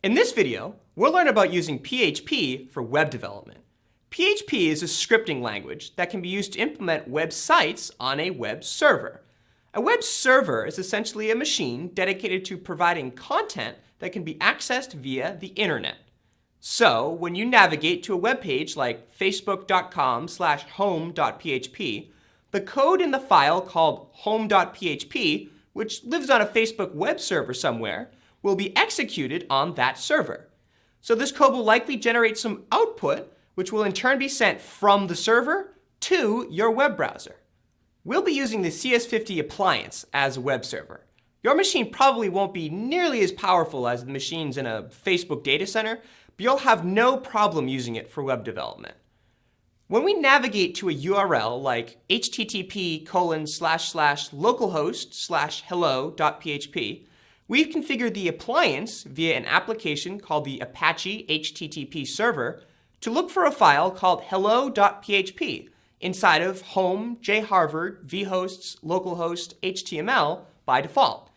In this video, we'll learn about using PHP for web development. PHP is a scripting language that can be used to implement websites on a web server. A web server is essentially a machine dedicated to providing content that can be accessed via the internet. So, when you navigate to a web page like facebook.com/home.php, the code in the file called home.php, which lives on a Facebook web server somewhere, will be executed on that server. So this code will likely generate some output, which will in turn be sent from the server to your web browser. We'll be using the CS50 appliance as a web server. Your machine probably won't be nearly as powerful as the machines in a Facebook data center, but you'll have no problem using it for web development. When we navigate to a URL like http://localhost/hello.php, we've configured the appliance via an application called the Apache HTTP server to look for a file called hello.php inside of home, jharvard, vhosts, localhost, HTML by default.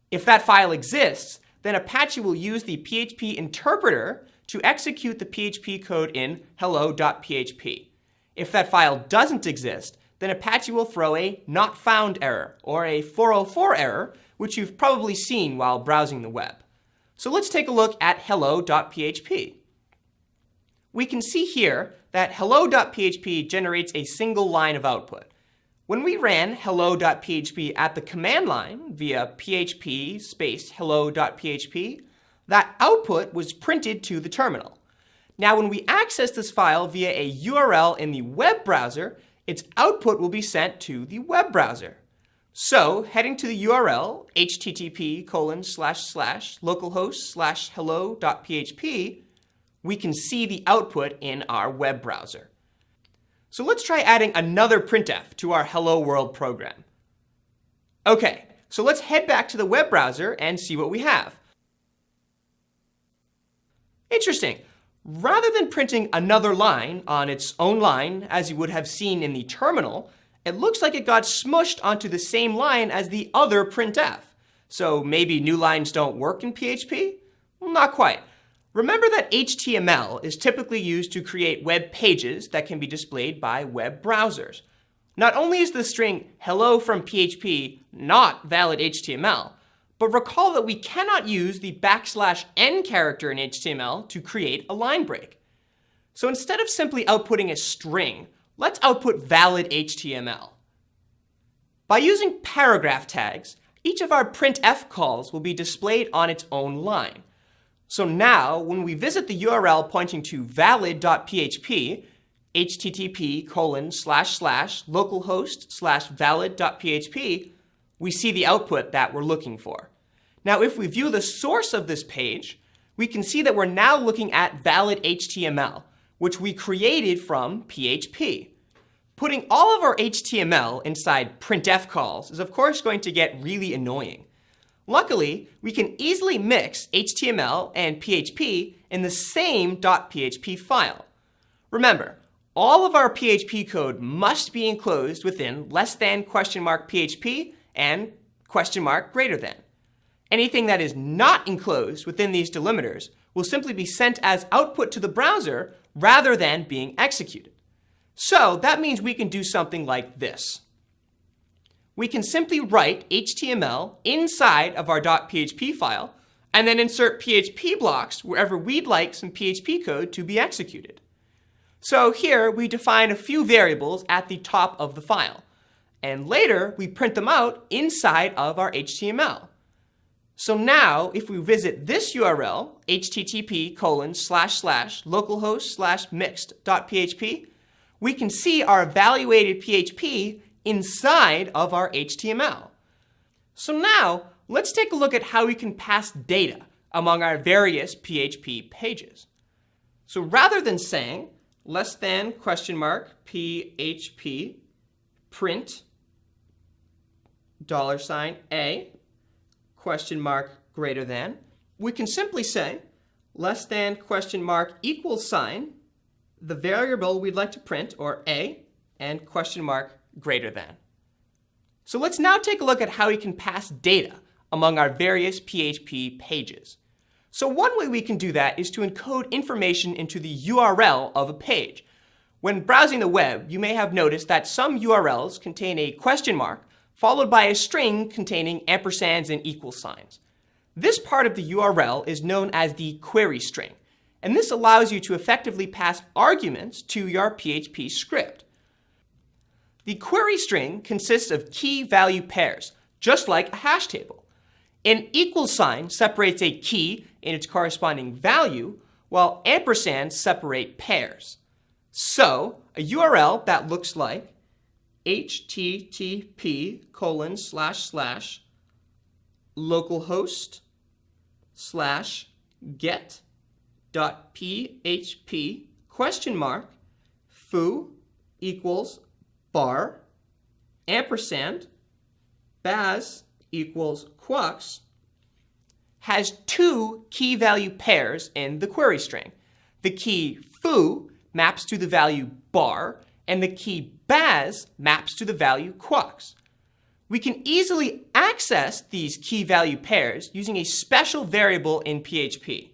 If that file exists, then Apache will use the PHP interpreter to execute the PHP code in hello.php. If that file doesn't exist, then Apache will throw a not found error or a 404 error, which you've probably seen while browsing the web. So let's take a look at hello.php. We can see here that hello.php generates a single line of output. When we ran hello.php at the command line via php space hello.php, that output was printed to the terminal. Now when we access this file via a URL in the web browser, its output will be sent to the web browser. So, heading to the URL http://localhost/hello.php, we can see the output in our web browser. So let's try adding another printf to our Hello World program. Okay, so let's head back to the web browser and see what we have. Interesting. Rather than printing another line on its own line, as you would have seen in the terminal, it looks like it got smushed onto the same line as the other printf. So maybe new lines don't work in PHP? Well, not quite. Remember that HTML is typically used to create web pages that can be displayed by web browsers. Not only is the string hello from PHP not valid HTML, but recall that we cannot use the \n character in HTML to create a line break. So instead of simply outputting a string, let's output valid HTML. By using paragraph tags, each of our printf calls will be displayed on its own line. So now, when we visit the URL pointing to valid.php, http://localhost/valid.php, we see the output that we're looking for. Now, if we view the source of this page, we can see that we're now looking at valid HTML, which we created from PHP. Putting all of our HTML inside printf calls is of course going to get really annoying. Luckily, we can easily mix HTML and PHP in the same .php file. Remember, all of our PHP code must be enclosed within $?PHP and $?. Anything that is not enclosed within these delimiters will simply be sent as output to the browser rather than being executed. So that means we can do something like this. We can simply write HTML inside of our .php file and then insert PHP blocks wherever we'd like some PHP code to be executed. So here we define a few variables at the top of the file, and later we print them out inside of our HTML. So now, if we visit this URL, http://localhost/mixed.php, we can see our evaluated PHP inside of our HTML. So now, let's take a look at how we can pass data among our various PHP pages. So rather than saying $PHP print $A greater than, we can simply say $=, the variable we'd like to print, or A, and greater than. So let's now take a look at how we can pass data among our various PHP pages. So one way we can do that is to encode information into the URL of a page. When browsing the web, you may have noticed that some URLs contain a question mark followed by a string containing ampersands and equal signs. This part of the URL is known as the query string, and this allows you to effectively pass arguments to your PHP script. The query string consists of key-value pairs, just like a hash table. An equal sign separates a key and its corresponding value, while ampersands separate pairs. So, a URL that looks like http://localhost/get.php foo equals bar ampersand baz equals quux has two key value pairs in the query string. The key foo maps to the value bar, and the key baz maps to the value quux. We can easily access these key value pairs using a special variable in PHP.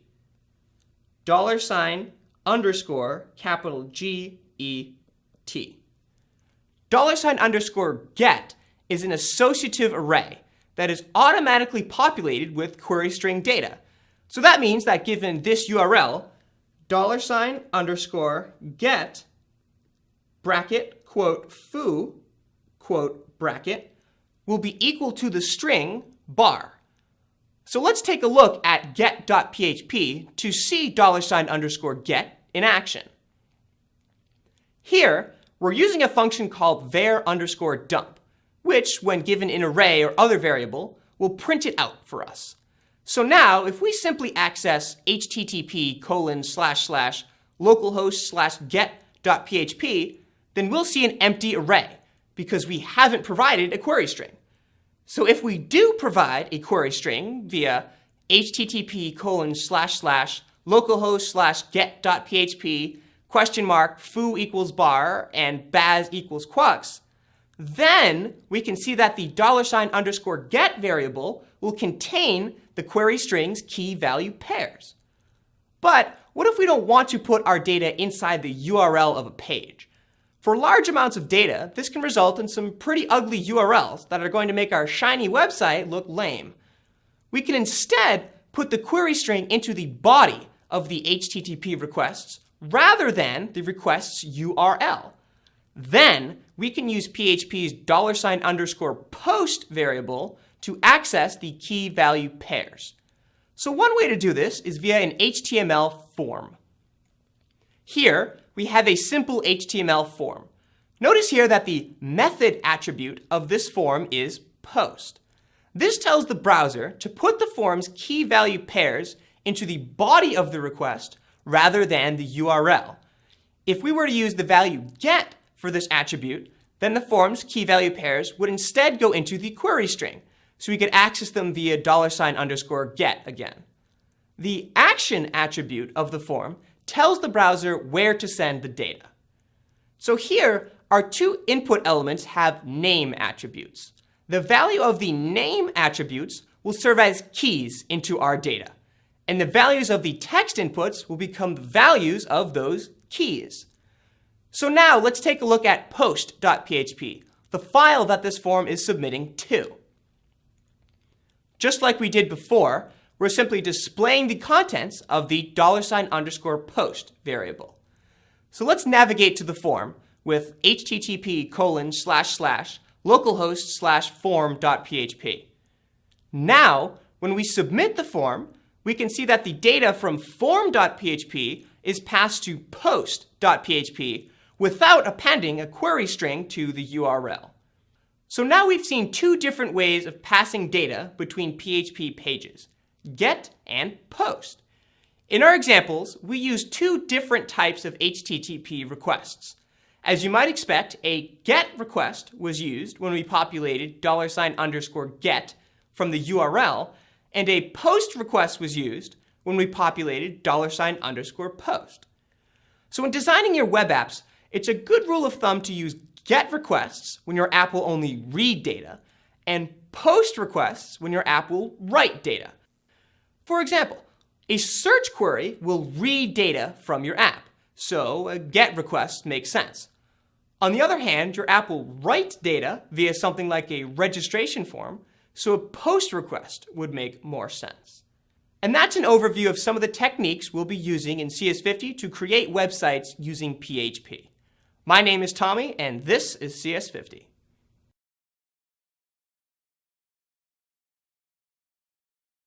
$_GET. $_get is an associative array that is automatically populated with query string data. So that means that given this URL, $_get bracket quote foo quote bracket will be equal to the string bar. So let's take a look at get.php to see $_get in action. Here, we're using a function called var_dump, which, when given an array or other variable, will print it out for us. So now, if we simply access http://localhost/get.php, then we'll see an empty array because we haven't provided a query string. So if we do provide a query string via http://localhost/get.php foo equals bar and baz equals quux, then we can see that the $_get variable will contain the query string's key value pairs. But what if we don't want to put our data inside the URL of a page? For large amounts of data, this can result in some pretty ugly URLs that are going to make our shiny website look lame. We can instead put the query string into the body of the HTTP requests rather than the request's URL. Then we can use PHP's $_post variable to access the key value pairs. So one way to do this is via an HTML form. Here, we have a simple HTML form. Notice here that the method attribute of this form is post. This tells the browser to put the form's key value pairs into the body of the request rather than the URL. If we were to use the value get for this attribute, then the form's key value pairs would instead go into the query string, so we could access them via $_get again. The action attribute of the form tells the browser where to send the data. So here, our two input elements have name attributes. The value of the name attributes will serve as keys into our data, and the values of the text inputs will become the values of those keys. So now let's take a look at post.php, the file that this form is submitting to. Just like we did before, we're simply displaying the contents of the $_post variable. So let's navigate to the form with http://localhost/form.php. Now, when we submit the form, we can see that the data from form.php is passed to post.php without appending a query string to the URL. So now we've seen two different ways of passing data between PHP pages, get and post. In our examples, we used two different types of HTTP requests. As you might expect, a GET request was used when we populated $_get from the URL, and a POST request was used when we populated $_post. So when designing your web apps, it's a good rule of thumb to use GET requests when your app will only read data, and POST requests when your app will write data. For example, A search query will read data from your app, so a GET request makes sense. On the other hand, your app will write data via something like a registration form, so a POST request would make more sense. And that's an overview of some of the techniques we'll be using in CS50 to create websites using PHP. My name is Tommy, and this is CS50.